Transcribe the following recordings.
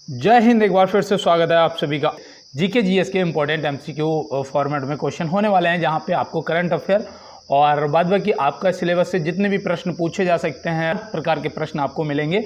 जय हिंद। एक बार फिर से स्वागत है आप सभी का। जीके जीएस के इंपॉर्टेंट एमसीक्यू फॉर्मेट में क्वेश्चन होने वाले हैं, जहां पे आपको करंट अफेयर और बाद बाकी आपका सिलेबस से जितने भी प्रश्न पूछे जा सकते हैं प्रकार के प्रश्न आपको मिलेंगे।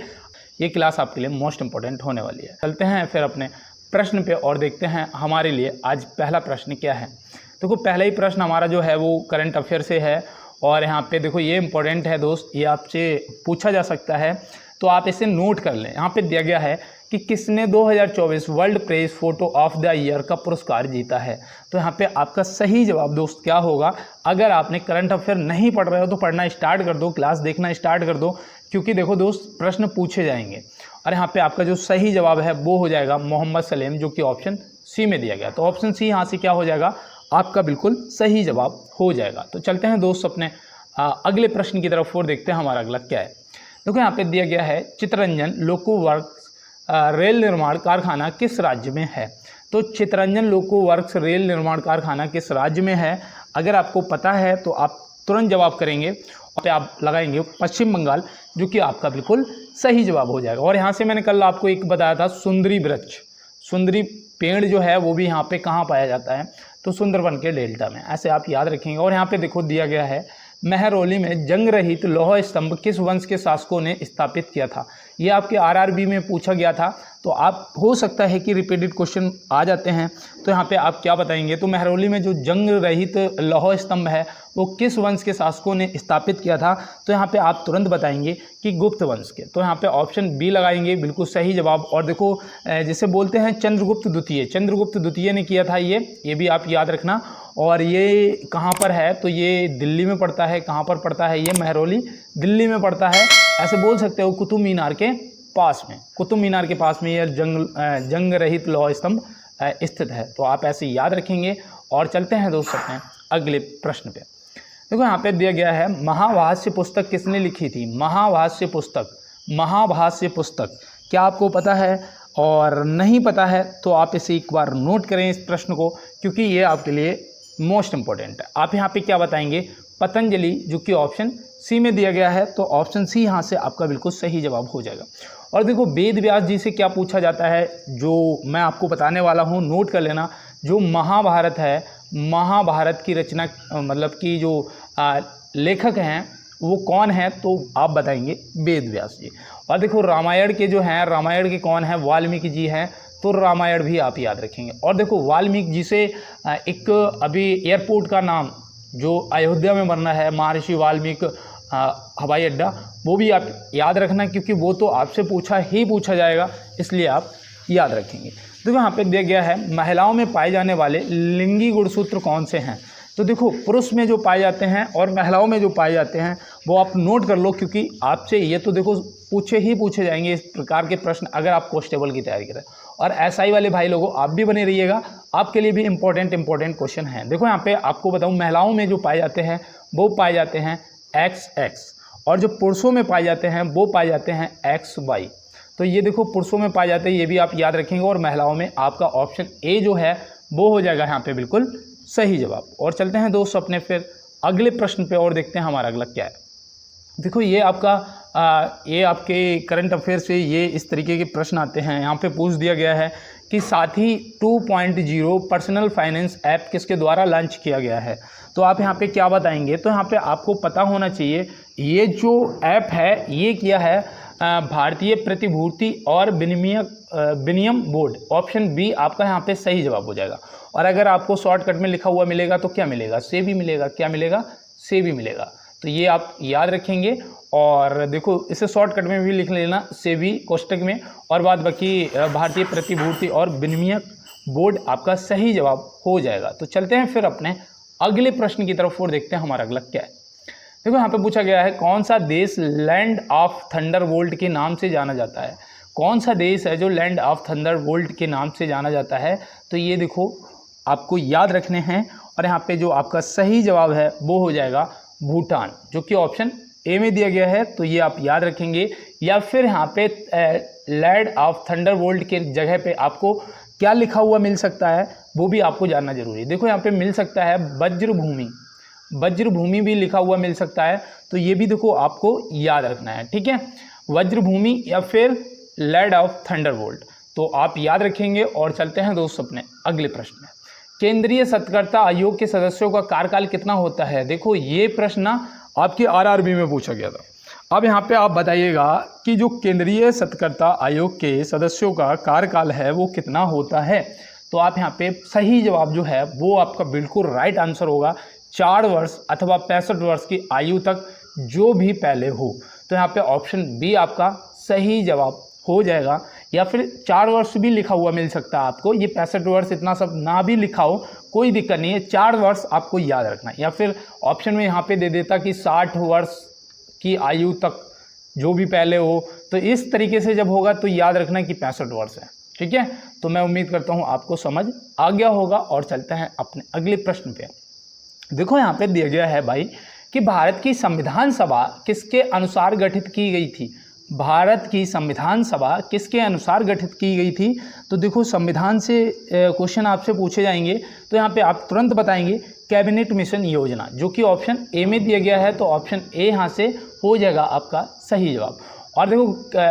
ये क्लास आपके लिए मोस्ट इंपॉर्टेंट होने वाली है। चलते हैं फिर अपने प्रश्न पे और देखते हैं हमारे लिए आज पहला प्रश्न क्या है। देखो पहला ही प्रश्न हमारा जो है वो करंट अफेयर से है और यहाँ पे देखो ये इंपॉर्टेंट है दोस्त, ये आपसे पूछा जा सकता है तो आप इसे नोट कर लें। यहाँ पे दिया गया है कि किसने 2024 world press photo of the year का पुरस्कार जीता है। तो यहाँ पे आपका सही जवाब दोस्त क्या होगा। अगर आपने करंट अफेयर नहीं पढ़ रहे हो तो पढ़ना स्टार्ट कर दो, क्लास देखना स्टार्ट कर दो, क्योंकि देखो दोस्त प्रश्न पूछे जाएंगे और यहाँ पे आपका जो सही जवाब है वो हो जाएगा मोहम्मद सलेम, जो कि ऑप्शन सी में दिया गया। तो ऑप्शन सी यहाँ से क्या हो जाएगा, आपका बिल्कुल सही जवाब हो जाएगा। तो चलते हैं दोस्त अपने अगले प्रश्न की तरफ और देखते हैं हमारा अगला क्या है। देखो यहाँ पे दिया गया है चित्तरंजन लोको वर्क्स रेल निर्माण कारखाना किस राज्य में है। तो चित्तरंजन लोको वर्क्स रेल निर्माण कारखाना किस राज्य में है, अगर आपको पता है तो आप तुरंत जवाब करेंगे और आप लगाएंगे पश्चिम बंगाल, जो कि आपका बिल्कुल सही जवाब हो जाएगा। और यहाँ से मैंने कल आपको एक बताया था सुंदरी वृक्ष, सुंदरी पेड़ जो है वो भी यहाँ पे कहाँ पाया जाता है, तो सुंदरबन के डेल्टा में, ऐसे आप याद रखेंगे। और यहाँ पे देखो दिया गया है महरौली में जंग रहित लौह स्तंभ किस वंश के शासकों ने स्थापित किया था। ये आपके आरआरबी में पूछा गया था, तो आप हो सकता है कि रिपीटेड क्वेश्चन आ जाते हैं, तो यहाँ पे आप क्या बताएंगे। तो महरौली में जो जंग रहित लौह स्तंभ है वो किस वंश के शासकों ने स्थापित किया था, तो यहाँ पे आप तुरंत बताएंगे कि गुप्त वंश के। तो यहाँ पे ऑप्शन बी लगाएंगे, बिल्कुल सही जवाब। और देखो जिसे बोलते हैं चंद्रगुप्त द्वितीय, चंद्रगुप्त द्वितीय ने किया था ये भी आप याद रखना। और ये कहाँ पर है, तो ये दिल्ली में पड़ता है। कहाँ पर पड़ता है, ये महरौली दिल्ली में पड़ता है। ऐसे बोल सकते हो कुतुब मीनार के पास में, कुतुब मीनार के पास में ये जंग रहित लौह स्तंभ स्थित है। तो आप ऐसे याद रखेंगे। और चलते हैं दोस्तों अपने अगले प्रश्न पे। देखो यहाँ पे दिया गया है महाभाष्य पुस्तक किसने लिखी थी। महाभाष्य पुस्तक, महाभाष्य पुस्तक क्या आपको पता है, और नहीं पता है तो आप इसे एक बार नोट करें इस प्रश्न को, क्योंकि ये आपके लिए मोस्ट इंपॉर्टेंट है। आप यहाँ पे क्या बताएंगे, पतंजलि, जो कि ऑप्शन सी में दिया गया है। तो ऑप्शन सी यहाँ से आपका बिल्कुल सही जवाब हो जाएगा। और देखो वेद व्यास जी से क्या पूछा जाता है, जो मैं आपको बताने वाला हूँ, नोट कर लेना। जो महाभारत है, महाभारत की रचना मतलब कि जो लेखक हैं वो कौन है, तो आप बताएंगे वेद व्यास जी। और देखो रामायण के जो हैं, रामायण के कौन है, वाल्मीकि जी हैं, तो रामायण भी आप याद रखेंगे। और देखो वाल्मीकि जी से एक अभी एयरपोर्ट का नाम जो अयोध्या में बनना है, महर्षि वाल्मीकि हवाई अड्डा, वो भी आप याद रखना, क्योंकि वो तो आपसे पूछा जाएगा, इसलिए आप याद रखेंगे। देखो यहाँ पे दिया गया है महिलाओं में पाए जाने वाले लिंगी गुणसूत्र कौन से हैं। तो देखो पुरुष में जो पाए जाते हैं और महिलाओं में जो पाए जाते हैं वो आप नोट कर लो, क्योंकि आपसे ये तो देखो पूछे जाएंगे इस प्रकार के प्रश्न अगर आप कांस्टेबल की तैयारी करें। और एसआई वाले भाई लोगों आप भी बने रहिएगा, आपके लिए भी इंपॉर्टेंट क्वेश्चन हैं। देखो यहाँ पे आपको बताऊँ, महिलाओं में जो पाए जाते हैं वो पाए जाते हैं XX, और जो पुरुषों में पाए जाते हैं वो पाए जाते हैं XY। तो ये देखो पुरुषों में पाए जाते हैं, ये भी आप याद रखेंगे। और महिलाओं में आपका ऑप्शन ए जो है वो हो जाएगा यहाँ पे बिल्कुल सही जवाब। और चलते हैं दोस्त अपने फिर अगले प्रश्न पे और देखते हैं हमारा अगला क्या है। देखो ये आपके करंट अफेयर से ये इस तरीके के प्रश्न आते हैं। यहाँ पे पूछ दिया गया है कि साथी 2.0 पर्सनल फाइनेंस ऐप किसके द्वारा लॉन्च किया गया है। तो आप यहाँ पे क्या बताएंगे, तो यहाँ पे आपको पता होना चाहिए ये जो ऐप है ये किया है भारतीय प्रतिभूति और विनिमय बोर्ड। ऑप्शन बी आपका यहाँ पे सही जवाब हो जाएगा। और अगर आपको शॉर्टकट में लिखा हुआ मिलेगा तो क्या मिलेगा, सेबी मिलेगा। क्या मिलेगा, सेबी मिलेगा। तो ये आप याद रखेंगे। और देखो इसे शॉर्टकट में भी लिख लेना, सेबी कोष्टक में, और बाद बाकी भारतीय प्रतिभूति और विनिमय बोर्ड आपका सही जवाब हो जाएगा। तो चलते हैं फिर अपने अगले प्रश्न की तरफ और देखते हैं हमारा अगला क्या है। देखो यहाँ पे पूछा गया है कौन सा देश लैंड ऑफ थंडरबोल्ट के नाम से जाना जाता है। कौन सा देश है जो लैंड ऑफ थंडरबोल्ट के नाम से जाना जाता है, तो ये देखो आपको याद रखने हैं। और यहाँ पे जो आपका सही जवाब है वो हो जाएगा भूटान, जो कि ऑप्शन ए में दिया गया है। तो ये आप याद रखेंगे। या फिर यहाँ पे लैंड ऑफ थंडरबोल्ट के जगह पे आपको क्या लिखा हुआ मिल सकता है वो भी आपको जानना जरूरी है। देखो यहाँ पे मिल सकता है वज्रभूमि, वज्रभूमि भी लिखा हुआ मिल सकता है। तो ये भी देखो आपको याद रखना है, ठीक है, वज्रभूमि या फिर लैंड ऑफ थंडरबोल्ट। तो आप याद रखेंगे। और चलते हैं दोस्त अपने अगले प्रश्न में। केंद्रीय सत्कर्ता आयोग के सदस्यों का कार्यकाल कितना होता है? देखो ये प्रश्न आपके आरआरबी में पूछा गया था। अब यहाँ पे आप बताइएगा कि जो केंद्रीय सत्कर्ता आयोग के सदस्यों का कार्यकाल है वो कितना होता है। तो आप यहाँ पे सही जवाब जो है वो आपका बिल्कुल राइट आंसर होगा 4 वर्ष अथवा 65 वर्ष की आयु तक जो भी पहले हो। तो यहाँ पे ऑप्शन बी आपका सही जवाब हो जाएगा। या फिर 4 वर्ष भी लिखा हुआ मिल सकता है आपको, ये 65 वर्ष इतना सब ना भी लिखा हो कोई दिक्कत नहीं है, 4 वर्ष आपको याद रखना है। या फिर ऑप्शन में यहाँ पे दे देता कि 60 वर्ष की आयु तक जो भी पहले हो। तो इस तरीके से जब होगा तो याद रखना कि 65 वर्ष है। ठीक है, तो मैं उम्मीद करता हूँ आपको समझ आ गया होगा। और चलते हैं अपने अगले प्रश्न पे। देखो यहाँ पे दिया गया है भाई कि भारत की संविधान सभा किसके अनुसार गठित की गई थी? भारत की संविधान सभा किसके अनुसार गठित की गई थी? तो देखो संविधान से क्वेश्चन आपसे पूछे जाएंगे तो यहाँ पे आप तुरंत बताएंगे कैबिनेट मिशन योजना, जो कि ऑप्शन ए में दिया गया है। तो ऑप्शन ए यहाँ से हो जाएगा आपका सही जवाब। और देखो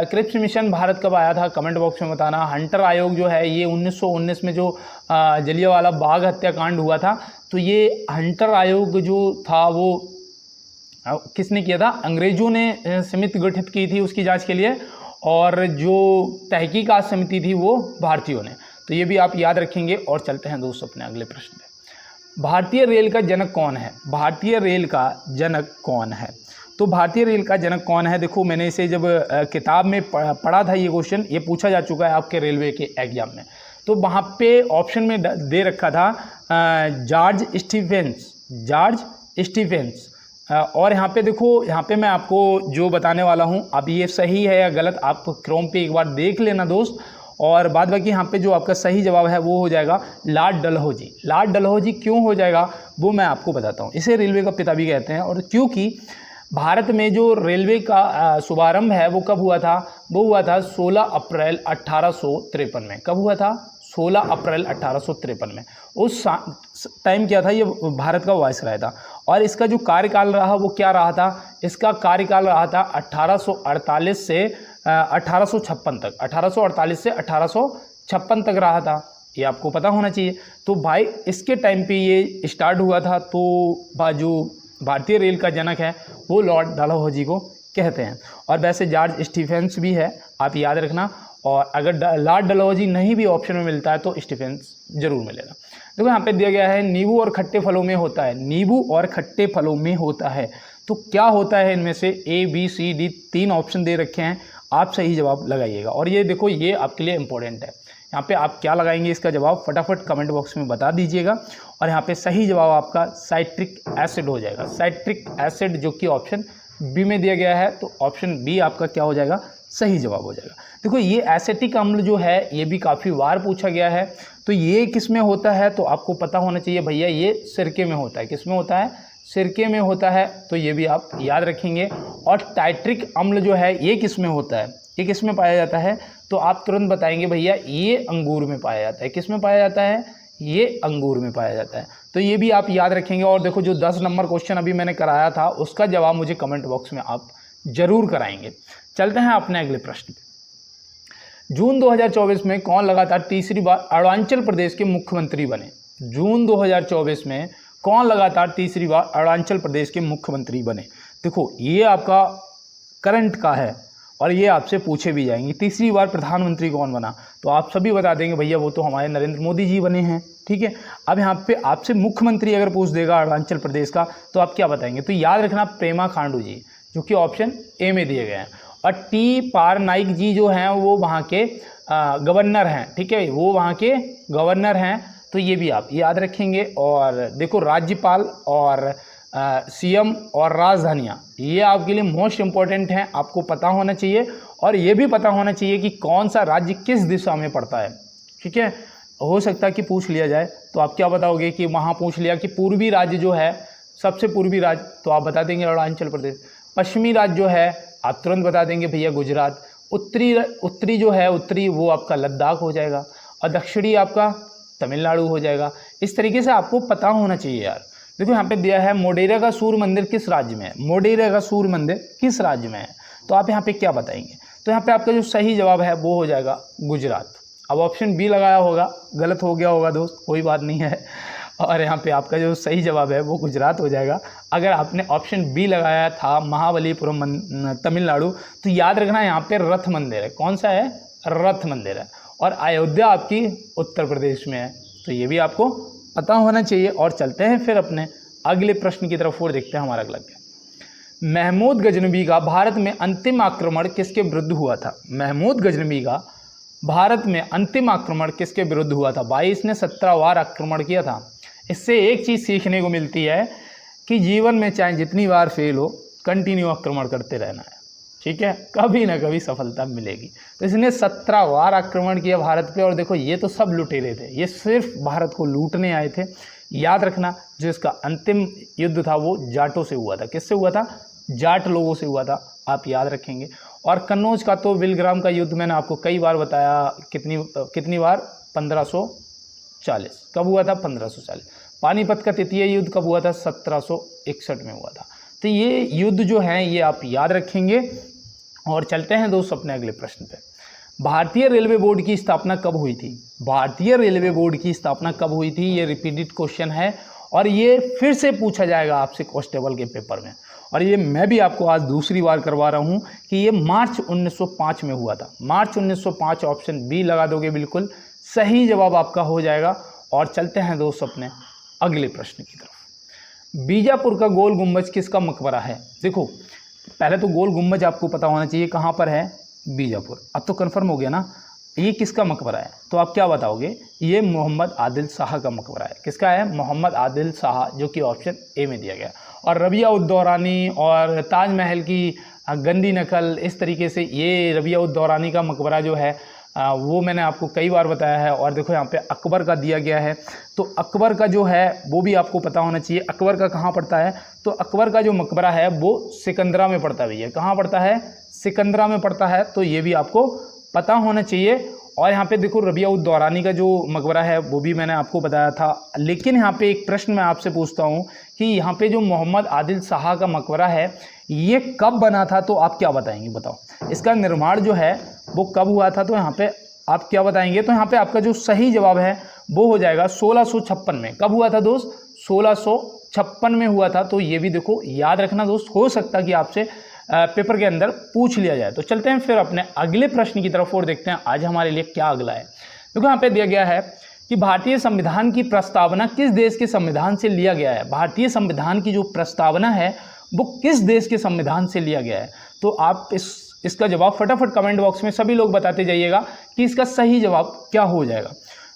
क्रिप्स मिशन भारत कब आया था कमेंट बॉक्स में बताना। हंटर आयोग जो है ये 1919 में जो जलियांवाला बाग हत्याकांड हुआ था, तो ये हंटर आयोग जो था वो किसने किया था? अंग्रेजों ने समिति गठित की थी उसकी जांच के लिए, और जो तहकीकात समिति थी वो भारतीयों ने। तो ये भी आप याद रखेंगे। और चलते हैं दोस्तों अपने अगले प्रश्न पे। भारतीय रेल का जनक कौन है? भारतीय रेल का जनक कौन है? तो भारतीय रेल का जनक कौन है? देखो मैंने इसे जब किताब में पढ़ा था, ये क्वेश्चन ये पूछा जा चुका है आपके रेलवे के एग्जाम में। तो वहाँ पे ऑप्शन में दे रखा था जॉर्ज स्टीफेंस, जॉर्ज स्टीफेंस। और यहाँ पे देखो, यहाँ पे मैं आपको जो बताने वाला हूँ अब ये सही है या गलत आप क्रोम पे एक बार देख लेना दोस्त। और बाद बाकी यहाँ पे जो आपका सही जवाब है वो हो जाएगा लॉर्ड डलहौजी। लॉर्ड डलहौजी क्यों हो जाएगा वो मैं आपको बताता हूँ। इसे रेलवे का पिता भी कहते हैं। और क्योंकि भारत में जो रेलवे का शुभारंभ है वो कब हुआ था? वो हुआ था 16 अप्रैल 1853 में। कब हुआ था? 16 अप्रैल 1853 में। उस टाइम क्या था, ये भारत का वायसराय था। और इसका जो कार्यकाल रहा वो क्या रहा था? इसका कार्यकाल रहा था 1848 से 1856 तक। 1848 से 1856 तक रहा था, ये आपको पता होना चाहिए। तो भाई इसके टाइम पे ये स्टार्ट हुआ था। तो जो भारतीय रेल का जनक है वो लॉर्ड डलहौजी को कहते हैं। और वैसे जॉर्ज स्टीफेंस भी है, आप याद रखना। और अगर लॉर्ड डलहौजी नहीं भी ऑप्शन में मिलता है तो स्टीफेंस जरूर मिलेगा। देखो यहाँ पे दिया गया है नींबू और खट्टे फलों में होता है। नींबू और खट्टे फलों में होता है तो क्या होता है? इनमें से A B C D 3 option दे रखे हैं, आप सही जवाब लगाइएगा। और ये देखो ये आपके लिए इंपॉर्टेंट है। यहाँ पे आप क्या लगाएंगे इसका जवाब फटाफट कमेंट बॉक्स में बता दीजिएगा। और यहाँ पे सही जवाब आपका साइट्रिक एसिड हो जाएगा। साइट्रिक एसिड जो कि ऑप्शन बी में दिया गया है, तो ऑप्शन बी आपका क्या हो जाएगा? सही जवाब हो जाएगा। देखो ये एसिटिक अम्ल जो है ये भी काफ़ी बार पूछा गया है। तो ये किस में होता है? तो आपको पता होना चाहिए भैया, ये सिरके में होता है। किस में होता है? सिरके में होता है। तो ये भी आप याद रखेंगे। और टाइट्रिक अम्ल जो है ये किस में होता है? ये किस में पाया जाता है? तो आप तुरंत बताएंगे भैया ये अंगूर में पाया जाता है। किस में पाया जाता है? ये अंगूर में पाया जाता है। तो ये भी आप याद रखेंगे। और देखो जो 10 नंबर क्वेश्चन अभी मैंने कराया था उसका जवाब मुझे कमेंट बॉक्स में आप जरूर कराएंगे। चलते हैं अपने अगले प्रश्न पे। जून 2024 में कौन लगातार तीसरी बार अरुणाचल प्रदेश के मुख्यमंत्री बने? जून 2024 में कौन लगातार तीसरी बार अरुणाचल प्रदेश के मुख्यमंत्री बने? देखो ये आपका करंट का है और ये आपसे पूछे भी जाएंगे। तीसरी बार प्रधानमंत्री कौन बना? तो आप सभी बता देंगे भैया वो तो हमारे नरेंद्र मोदी जी बने हैं। ठीक है, अब यहाँ पे आपसे मुख्यमंत्री अगर पूछ देगा अरुणाचल प्रदेश का तो आप क्या बताएंगे? तो याद रखना पेमा खांडू जी, जो कि ऑप्शन ए में दिए गए हैं। और टी पारनाइक जी जो हैं वो वहाँ के गवर्नर हैं। ठीक है, वो वहाँ के गवर्नर हैं। तो ये भी आप याद रखेंगे। और देखो राज्यपाल और सीएम और राजधानियाँ ये आपके लिए मोस्ट इम्पॉर्टेंट हैं, आपको पता होना चाहिए। और ये भी पता होना चाहिए कि कौन सा राज्य किस दिशा में पड़ता है। ठीक है, हो सकता है कि पूछ लिया जाए तो आप क्या बताओगे कि वहाँ पूछ लिया कि पूर्वी राज्य जो है सबसे पूर्वी राज्य, तो आप बता देंगे अरुणाचल प्रदेश। पश्चिमी राज्य जो है आप तुरंत बता देंगे भैया गुजरात। उत्तरी जो है उत्तरी वो आपका लद्दाख हो जाएगा। और दक्षिणी आपका तमिलनाडु हो जाएगा। इस तरीके से आपको पता होना चाहिए यार। देखो यहाँ पे दिया है मोढेरा का सूर्य मंदिर किस राज्य में है? मोढेरा का सूर्य मंदिर किस राज्य में है? तो आप यहाँ पे क्या बताएंगे? तो यहाँ पे आपका जो सही जवाब है वो हो जाएगा गुजरात। अब ऑप्शन बी लगाया होगा, गलत हो गया होगा दोस्त, कोई बात नहीं है। और यहाँ पे आपका जो सही जवाब है वो गुजरात हो जाएगा। अगर आपने ऑप्शन बी लगाया था महाबलीपुरम तमिलनाडु, तो याद रखना यहाँ पे रथ मंदिर है। कौन सा है? रथ मंदिर है। और अयोध्या आपकी उत्तर प्रदेश में है, तो ये भी आपको पता होना चाहिए। और चलते हैं फिर अपने अगले प्रश्न की तरफ और देखते हैं हमारा अगला क्या। महमूद गजनबी का भारत में अंतिम आक्रमण किसके विरुद्ध हुआ था? महमूद गजनबी का भारत में अंतिम आक्रमण किसके विरुद्ध हुआ था? भाई इसने 17 बार आक्रमण किया था। इससे एक चीज़ सीखने को मिलती है कि जीवन में चाहे जितनी बार फेल हो, कंटिन्यू आक्रमण करते रहना है, ठीक है, कभी ना कभी सफलता मिलेगी। तो इसने 17 बार आक्रमण किया भारत पे। और देखो ये तो सब लुटेरे थे, ये सिर्फ भारत को लूटने आए थे। याद रखना जो इसका अंतिम युद्ध था वो जाटों से हुआ था। किससे हुआ था? जाट लोगों से हुआ था, आप याद रखेंगे। और कन्नौज का तो विलग्राम का युद्ध मैंने आपको कई बार बताया, कितनी बार? 1540। कब हुआ था? 1540। पानीपत का तृतीय युद्ध कब हुआ था? 1761 में हुआ था। तो ये युद्ध जो है ये आप याद रखेंगे। और चलते हैं दोस्त अपने अगले प्रश्न पे। भारतीय रेलवे बोर्ड की स्थापना कब हुई थी? भारतीय रेलवे बोर्ड की स्थापना कब हुई थी? ये रिपीटेड क्वेश्चन है और ये फिर से पूछा जाएगा आपसे कांस्टेबल के पेपर में। और ये मैं भी आपको आज दूसरी बार करवा रहा हूँ कि ये मार्च 1905 में हुआ था। मार्च 1905, ऑप्शन बी लगा दोगे, बिल्कुल सही जवाब आपका हो जाएगा। और चलते हैं दोस्त अपने अगले प्रश्न की तरफ। बीजापुर का गोल गुम्बज किसका मकबरा है? देखो पहले तो गोल गुम्बज आपको पता होना चाहिए कहाँ पर है, बीजापुर। अब तो कंफर्म हो गया ना, ये किसका मकबरा है? तो आप क्या बताओगे? ये मोहम्मद आदिल शाह का मकबरा है। किसका है? मोहम्मद आदिल शाह, जो कि ऑप्शन ए में दिया गया। और रबिया उद दौरानी और ताजमहल की गंदी नकल, इस तरीके से ये रबिया उद दौरानी का मकबरा जो है वो मैंने आपको कई बार बताया है। और देखो यहाँ पे अकबर का दिया गया है, तो अकबर का जो है वो भी आपको पता होना चाहिए। अकबर का कहाँ पड़ता है? तो अकबर का जो मकबरा है वो सिकंदरा में पड़ता है भैया। कहाँ पड़ता है? सिकंदरा में पड़ता है, तो ये भी आपको पता होना चाहिए। और यहाँ पे देखो रबिया उद दौरानी का जो मकबरा है वो भी मैंने आपको बताया था। लेकिन यहाँ पे एक प्रश्न मैं आपसे पूछता हूँ कि यहाँ पे जो मोहम्मद आदिल शाह का मकबरा है ये कब बना था? तो आप क्या बताएंगे? बताओ इसका निर्माण जो है वो कब हुआ था? तो यहाँ पे आप क्या बताएंगे? तो यहाँ पे आपका जो सही जवाब है वो हो जाएगा 1656 में। कब हुआ था दोस्त? 1656 में हुआ था। तो ये भी देखो याद रखना दोस्त, हो सकता कि आपसे पेपर के अंदर पूछ लिया जाए। तो चलते हैं फिर अपने अगले प्रश्न की तरफ और देखते हैं आज हमारे लिए क्या अगला है। देखो यहाँ पे दिया गया है कि भारतीय संविधान की प्रस्तावना किस देश के संविधान से लिया गया है? भारतीय संविधान की जो प्रस्तावना है वो किस देश के संविधान से लिया गया है? तो आप इसका जवाब फटाफट कमेंट बॉक्स में सभी लोग बताते जाइएगा कि इसका सही जवाब क्या हो जाएगा।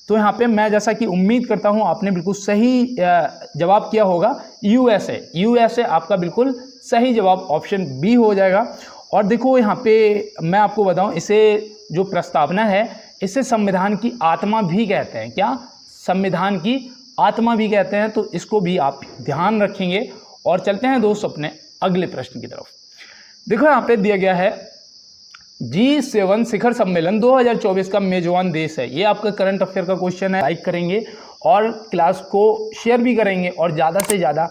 तो यहाँ पे मैं जैसा कि उम्मीद करता हूँ आपने बिल्कुल सही जवाब किया होगा, यूएसए। यूएसए आपका बिल्कुल सही जवाब ऑप्शन बी हो जाएगा। और देखो यहाँ पे मैं आपको बताऊँ, इसे जो प्रस्तावना है इसे संविधान की आत्मा भी कहते हैं। क्या? संविधान की आत्मा भी कहते हैं। तो इसको भी आप ध्यान रखेंगे। और चलते हैं दोस्त अपने अगले प्रश्न की तरफ। देखो यहाँ पे दिया गया है G7 शिखर सम्मेलन 2024 का मेजबान देश है। ये आपका करंट अफेयर का क्वेश्चन है। लाइक करेंगे और क्लास को शेयर भी करेंगे और ज़्यादा से ज़्यादा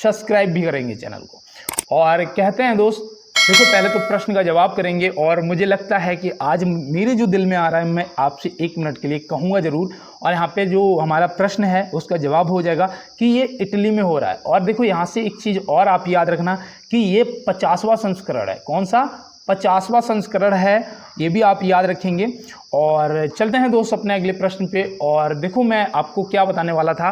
सब्सक्राइब भी करेंगे चैनल को। और कहते हैं दोस्त, देखो पहले तो प्रश्न का जवाब करेंगे। और मुझे लगता है कि आज मेरे जो दिल में आ रहा है मैं आपसे 1 मिनट के लिए कहूँगा ज़रूर। और यहाँ पे जो हमारा प्रश्न है उसका जवाब हो जाएगा कि ये इटली में हो रहा है। और देखो यहाँ से एक चीज़ और आप याद रखना कि ये 50वां संस्करण है। कौन सा? 50वां संस्करण है, ये भी आप याद रखेंगे। और चलते हैं दोस्त अपने अगले प्रश्न पे। और देखो मैं आपको क्या बताने वाला था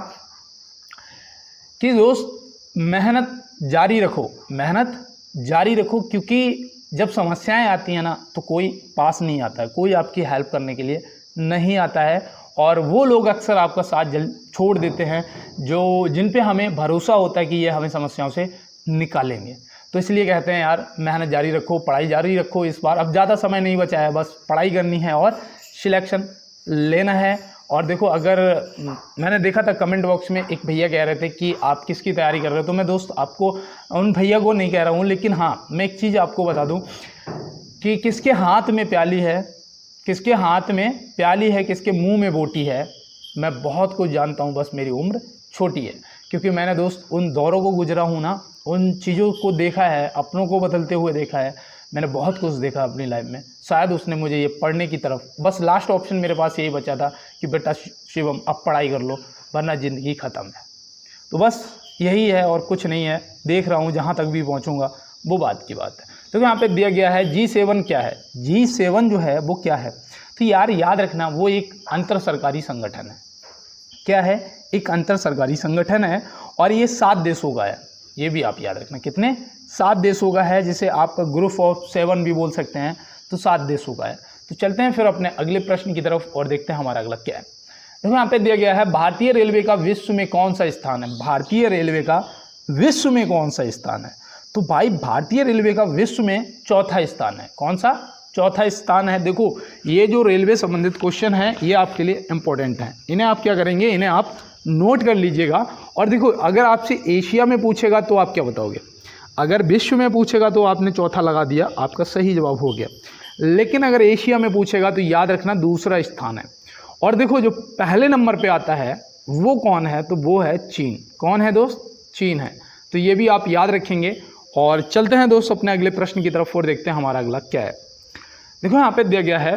कि दोस्त मेहनत जारी रखो, मेहनत जारी रखो, क्योंकि जब समस्याएं आती हैं ना तो कोई पास नहीं आता है, कोई आपकी हेल्प करने के लिए नहीं आता है। और वो लोग अक्सर आपका साथ छोड़ देते हैं जिन पे हमें भरोसा होता है कि ये हमें समस्याओं से निकालेंगे। तो इसलिए कहते हैं यार मेहनत जारी रखो, पढ़ाई जारी रखो। इस बार अब ज़्यादा समय नहीं बचा है, बस पढ़ाई करनी है और सिलेक्शन लेना है। और देखो अगर मैंने देखा था कमेंट बॉक्स में एक भैया कह रहे थे कि आप किसकी तैयारी कर रहे हो, तो मैं दोस्त आपको उन भैया को नहीं कह रहा हूँ, लेकिन हाँ मैं एक चीज़ आपको बता दूँ कि किसके हाथ में प्याली है, किसके हाथ में प्याली है, किसके मुंह में बोटी है। मैं बहुत कुछ जानता हूँ, बस मेरी उम्र छोटी है। क्योंकि मैंने दोस्त उन दौरों को गुजरा हूँ ना, उन चीज़ों को देखा है, अपनों को बदलते हुए देखा है। मैंने बहुत कुछ देखा अपनी लाइफ में, शायद उसने मुझे ये पढ़ने की तरफ, बस लास्ट ऑप्शन मेरे पास यही बचा था कि बेटा शिवम अब पढ़ाई कर लो वरना ज़िंदगी ख़त्म है। तो बस यही है और कुछ नहीं है, देख रहा हूँ जहाँ तक भी पहुँचूँगा वो बात की बात है। तो यहाँ पे दिया गया है G7 क्या है। G7 जो है वो क्या है, तो यार याद रखना वो एक अंतर सरकारी संगठन है। क्या है, एक अंतर सरकारी संगठन है और ये 7 देशों का है। ये भी आप याद रखना, कितने, 7 देशों का है, जिसे आप ग्रुप ऑफ 7 भी बोल सकते हैं। तो 7 देशों का है। तो चलते हैं फिर अपने अगले प्रश्न की तरफ और देखते हैं हमारा अगला क्या है। देखो यहाँ पे दिया गया है भारतीय रेलवे का विश्व में कौन सा स्थान है। भारतीय रेलवे का विश्व में कौन सा स्थान है, तो भाई भारतीय रेलवे का विश्व में चौथा स्थान है। कौन सा, चौथा स्थान है। देखो ये जो रेलवे संबंधित क्वेश्चन है ये आपके लिए इंपॉर्टेंट है, इन्हें आप क्या करेंगे, इन्हें आप नोट कर लीजिएगा। और देखो अगर आपसे एशिया में पूछेगा तो आप क्या बताओगे, अगर विश्व में पूछेगा तो आपने चौथा लगा दिया, आपका सही जवाब हो गया। लेकिन अगर एशिया में पूछेगा तो याद रखना दूसरा स्थान है। और देखो जो पहले नंबर पे आता है वो कौन है, तो वो है चीन। कौन है दोस्त, चीन है। तो ये भी आप याद रखेंगे। और चलते हैं दोस्त अपने अगले प्रश्न की तरफ और देखते हैं हमारा अगला क्या है। देखो यहाँ पे दिया गया है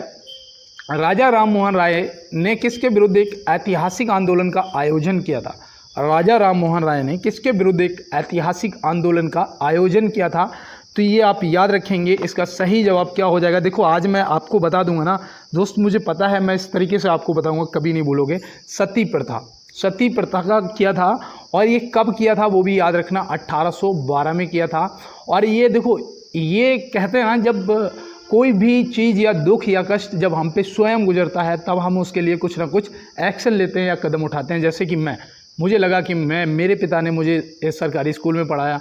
राजा राम मोहन राय ने किसके विरुद्ध एक ऐतिहासिक आंदोलन का आयोजन किया था। राजा राम मोहन राय ने किसके विरुद्ध एक ऐतिहासिक आंदोलन का आयोजन किया था, तो ये आप याद रखेंगे। इसका सही जवाब क्या हो जाएगा। देखो आज मैं आपको बता दूंगा ना दोस्त, मुझे पता है मैं इस तरीके से आपको बताऊंगा, कभी नहीं भूलोगे। सती प्रथा, सती प्रथा का किया था। और ये कब किया था वो भी याद रखना, 1812 में किया था। और ये देखो ये कहते हैं ना, जब कोई भी चीज़ या दुख या कष्ट जब हम पे स्वयं गुजरता है तब हम उसके लिए कुछ ना कुछ एक्शन लेते हैं या कदम उठाते हैं। जैसे कि मुझे लगा कि मेरे पिता ने मुझे सरकारी स्कूल में पढ़ाया,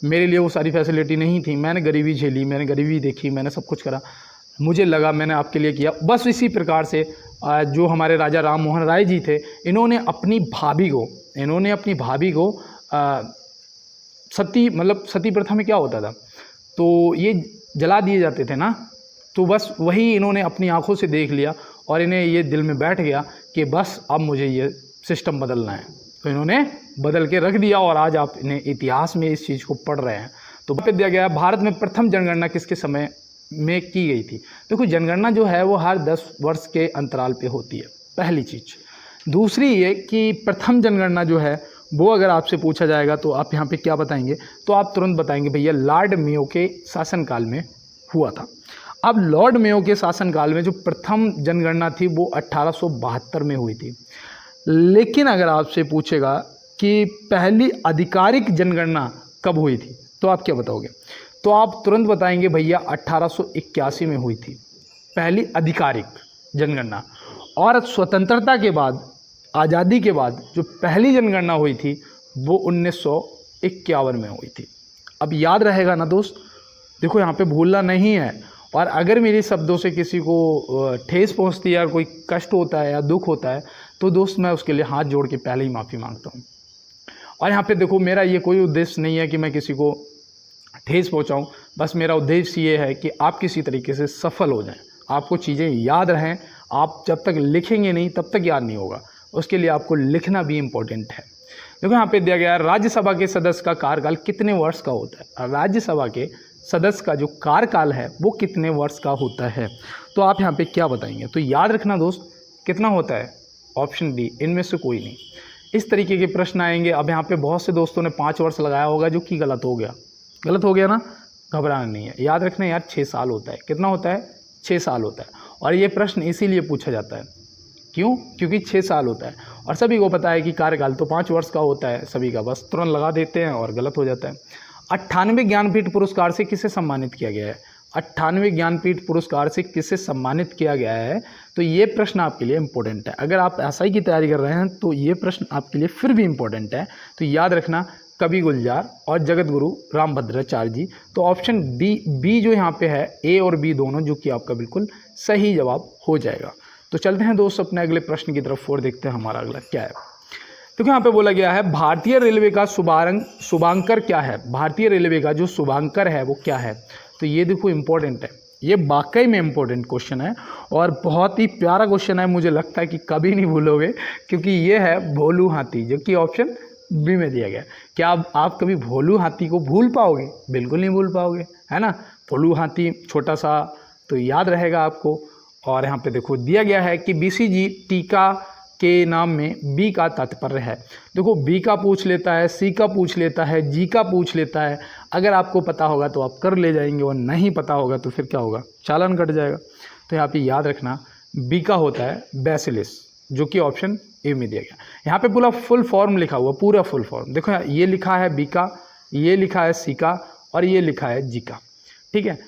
मेरे लिए वो सारी फैसिलिटी नहीं थी, मैंने गरीबी झेली, मैंने गरीबी देखी, मैंने सब कुछ करा, मुझे लगा मैंने आपके लिए किया। बस इसी प्रकार से जो हमारे राजा राम मोहन राय जी थे, इन्होंने अपनी भाभी को सती प्रथा में क्या होता था, तो ये जला दिए जाते थे ना, तो बस वही इन्होंने अपनी आंखों से देख लिया और इन्हें ये दिल में बैठ गया कि बस अब मुझे ये सिस्टम बदलना है। तो इन्होंने बदल के रख दिया और आज आप इन्हें इतिहास में इस चीज़ को पढ़ रहे हैं। तो पे दिया गया भारत में प्रथम जनगणना किसके समय में की गई थी। देखो जनगणना जो है वो हर 10 वर्ष के अंतराल पे होती है, पहली चीज़। दूसरी ये कि प्रथम जनगणना जो है वो अगर आपसे पूछा जाएगा तो आप यहाँ पे क्या बताएंगे, तो आप तुरंत बताएंगे भैया लॉर्ड मेयो के शासनकाल में हुआ था। अब लॉर्ड मेयो के शासनकाल में जो प्रथम जनगणना थी वो 1872 में हुई थी। लेकिन अगर आपसे पूछेगा कि पहली आधिकारिक जनगणना कब हुई थी, तो आप क्या बताओगे, तो आप तुरंत बताएंगे भैया 1881 में हुई थी पहली आधिकारिक जनगणना। और स्वतंत्रता के बाद, आज़ादी के बाद जो पहली जनगणना हुई थी वो 1951 में हुई थी। अब याद रहेगा ना दोस्त, देखो यहाँ पे भूलना नहीं है। और अगर मेरे शब्दों से किसी को ठेस पहुँचती है और कोई कष्ट होता है या दुख होता है तो दोस्त मैं उसके लिए हाथ जोड़ के पहले ही माफ़ी मांगता हूँ। और यहाँ पे देखो मेरा ये कोई उद्देश्य नहीं है कि मैं किसी को ठेस पहुँचाऊँ, बस मेरा उद्देश्य ये है कि आप किसी तरीके से सफल हो जाएं, आपको चीज़ें याद रहें। आप जब तक लिखेंगे नहीं तब तक याद नहीं होगा, उसके लिए आपको लिखना भी इम्पोर्टेंट है। देखो यहाँ पे दिया गया है राज्यसभा के सदस्य का कार्यकाल कितने वर्ष का होता है। राज्यसभा के सदस्य का जो कार्यकाल है वो कितने वर्ष का होता है, तो आप यहाँ पे क्या बताएंगे। तो याद रखना दोस्त कितना होता है, ऑप्शन डी, इनमें से कोई नहीं। इस तरीके के प्रश्न आएंगे। अब यहाँ पे बहुत से दोस्तों ने 5 वर्ष लगाया होगा जो कि गलत हो गया ना, घबराना नहीं है। याद रखना यार 6 साल होता है। कितना होता है, 6 साल होता है। और ये प्रश्न इसीलिए पूछा जाता है, क्यों, क्योंकि 6 साल होता है। और सभी को पता है कि कार्यकाल तो 5 वर्ष का होता है सभी का, बस तुरंत लगा देते हैं और गलत हो जाता है। 98 ज्ञानपीठ पुरस्कार से किसे सम्मानित किया गया है। 98 ज्ञानपीठ पुरस्कार से किसे सम्मानित किया गया है, तो ये प्रश्न आपके लिए इंपॉर्टेंट है। अगर आप एसआई की तैयारी कर रहे हैं तो ये प्रश्न आपके लिए फिर भी इंपॉर्टेंट है। तो याद रखना कवि गुलजार और जगत गुरु रामभद्राचार्य जी। तो ऑप्शन बी जो यहाँ पे है, ए और बी दोनों, जो कि आपका बिल्कुल सही जवाब हो जाएगा। तो चलते हैं दोस्त अपने अगले प्रश्न की तरफ और देखते हैं हमारा अगला क्या है। तो यहाँ पे बोला गया है भारतीय रेलवे का शुभांकर क्या है। भारतीय रेलवे का जो शुभांकर है वो क्या है, तो ये देखो इंपॉर्टेंट है, ये वाकई में इंपॉर्टेंट क्वेश्चन है और बहुत ही प्यारा क्वेश्चन है। मुझे लगता है कि कभी नहीं भूलोगे, क्योंकि ये है भोलू हाथी, जो कि ऑप्शन बी में दिया गया। क्या आप कभी भोलू हाथी को भूल पाओगे? बिल्कुल नहीं भूल पाओगे, है ना। भोलू हाथी छोटा सा तो याद रहेगा आपको। और यहाँ पे देखो दिया गया है कि BCG टीका के नाम में बी का तात्पर्य है। देखो बी का पूछ लेता है, सी का पूछ लेता है, जी का पूछ लेता है। अगर आपको पता होगा तो आप कर ले जाएंगे और नहीं पता होगा तो फिर क्या होगा, चालान कट जाएगा। तो यहाँ पे याद रखना बी का होता है बैसिलिस, जो कि ऑप्शन ए में दिया गया। यहाँ पे पूरा फुल फॉर्म लिखा हुआ, पूरा फुल फॉर्म देखो, ये लिखा है बी का, ये लिखा है सी का और ये लिखा है जी का, ठीक है।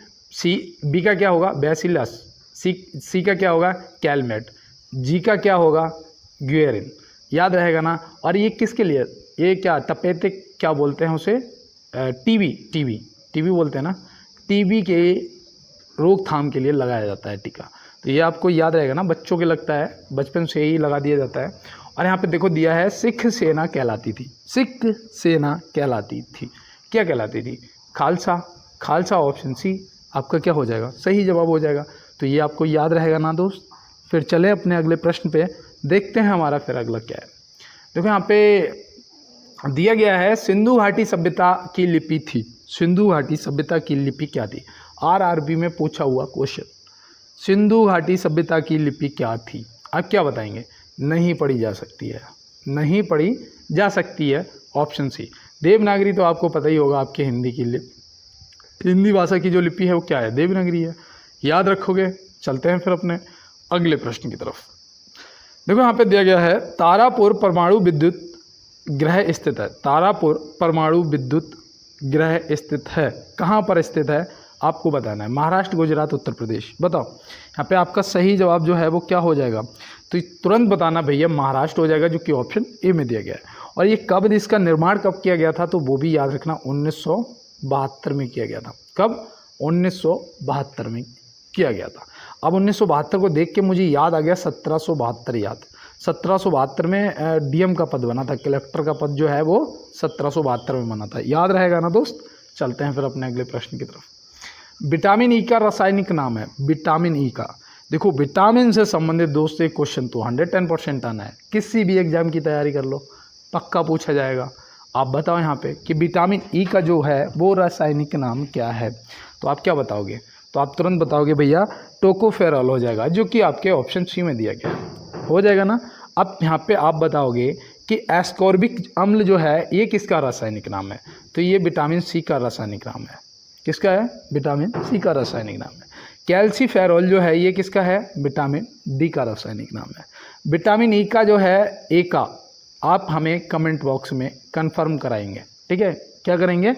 बी का क्या होगा बैसिलस, सी का क्या होगा कैलमेट, जी का क्या होगा ग्वेरिन, याद रहेगा ना। और ये किसके लिए, ये क्या तपेते क्या बोलते हैं उसे, टीबी बोलते हैं ना, टीबी के रोकथाम के लिए लगाया जाता है टीका। तो ये आपको याद रहेगा ना, बच्चों के लगता है बचपन से ही लगा दिया जाता है। और यहाँ पे देखो दिया है सिख सेना कहलाती थी, सिख सेना कहलाती थी, क्या कहलाती थी, खालसा। खालसा ऑप्शन सी आपका क्या हो जाएगा, सही जवाब हो जाएगा। तो ये आपको याद रहेगा ना दोस्त। फिर चले अपने अगले प्रश्न पे, देखते हैं हमारा फिर अगला क्या है। देखो यहाँ पे दिया गया है सिंधु घाटी सभ्यता की लिपि थी, सिंधु घाटी सभ्यता की लिपि क्या थी, RRB में पूछा हुआ क्वेश्चन, सिंधु घाटी सभ्यता की लिपि क्या थी। आप क्या बताएंगे, नहीं पढ़ी जा सकती है, नहीं पढ़ी जा सकती है, ऑप्शन सी। देवनागरी तो आपको पता ही होगा, आपके हिंदी की हिंदी भाषा की जो लिपि है वो क्या है, देवनागरी है, याद रखोगे। चलते हैं फिर अपने अगले प्रश्न की तरफ। देखो यहाँ पे दिया गया है तारापुर परमाणु विद्युत ग्रह स्थित है, तारापुर परमाणु विद्युत ग्रह स्थित है, कहाँ पर स्थित है आपको बताना है, महाराष्ट्र, गुजरात, उत्तर प्रदेश, बताओ। यहाँ पे आपका सही जवाब जो है वो क्या हो जाएगा, तो तुरंत बताना भैया, महाराष्ट्र हो जाएगा, जो कि ऑप्शन ए में दिया गया है। और ये कब इसका निर्माण कब किया गया था, तो वो भी याद रखना 1972 में किया गया था। कब, 1972 में किया गया था। अब 1972 को देख के मुझे याद आ गया 1772 याद, 1772 में DM का पद बना था, कलेक्टर का पद जो है वो 1772 में बना था, याद रहेगा ना दोस्त। चलते हैं फिर अपने अगले प्रश्न की तरफ। विटामिन ई का रासायनिक नाम है, विटामिन ई का। देखो विटामिन से संबंधित दोस्त एक क्वेश्चन तो 110% आना है, किसी भी एग्जाम की तैयारी कर लो, पक्का पूछा जाएगा। आप बताओ यहाँ पे कि विटामिन ई का जो है वो रासायनिक नाम क्या है, तो आप क्या बताओगे, तो आप तुरंत बताओगे भैया टोकोफेरॉल हो जाएगा, जो कि आपके ऑप्शन सी में दिया गया है, हो जाएगा ना। अब यहाँ पे आप बताओगे कि एस्कॉर्बिक अम्ल जो है ये किसका रासायनिक नाम है, तो ये विटामिन सी का रासायनिक नाम है, किसका है, विटामिन सी का रासायनिक नाम है। कैल्सीफेरॉल जो है ये किसका है, विटामिन डी का रासायनिक नाम है। विटामिन ई का जो है ए का, आप हमें कमेंट बॉक्स में कंफर्म कराएंगे, ठीक है, क्या करेंगे,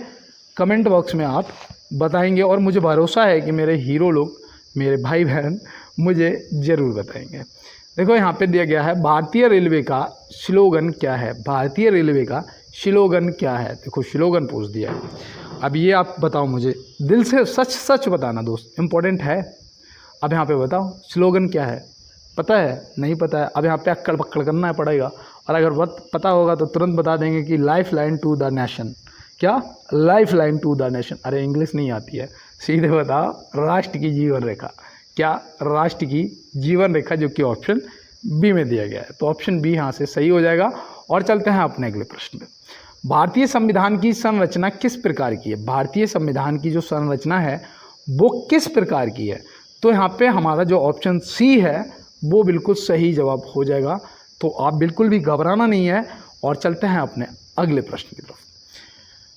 कमेंट बॉक्स में आप बताएंगे। और मुझे भरोसा है कि मेरे हीरो लोग, मेरे भाई बहन मुझे ज़रूर बताएंगे। देखो यहाँ पे दिया गया है भारतीय रेलवे का स्लोगन क्या है, भारतीय रेलवे का स्लोगन क्या है, देखो स्लोगन पूछ दिया है। अब ये आप बताओ, मुझे दिल से सच सच बताना दोस्त, इम्पोर्टेंट है। अब यहाँ पे बताओ स्लोगन क्या है, पता है, नहीं पता है, अब यहाँ पे अक्कड़ पक्कड़ करना पड़ेगा। और अगर पता होगा तो तुरंत बता देंगे कि lifeline to the nation, क्या, lifeline to the nation. अरे इंग्लिश नहीं आती है, सीधे बताओ राष्ट्र की जीवन रेखा, क्या, राष्ट्र की जीवन रेखा, जो कि ऑप्शन बी में दिया गया है। तो ऑप्शन बी यहाँ से सही हो जाएगा। और चलते हैं अपने अगले प्रश्न में। भारतीय संविधान की संरचना किस प्रकार की है, भारतीय संविधान की जो संरचना है वो किस प्रकार की है, तो यहाँ पे हमारा जो ऑप्शन सी है वो बिल्कुल सही जवाब हो जाएगा। तो आप बिल्कुल भी घबराना नहीं है। और चलते हैं अपने अगले प्रश्न की तरफ।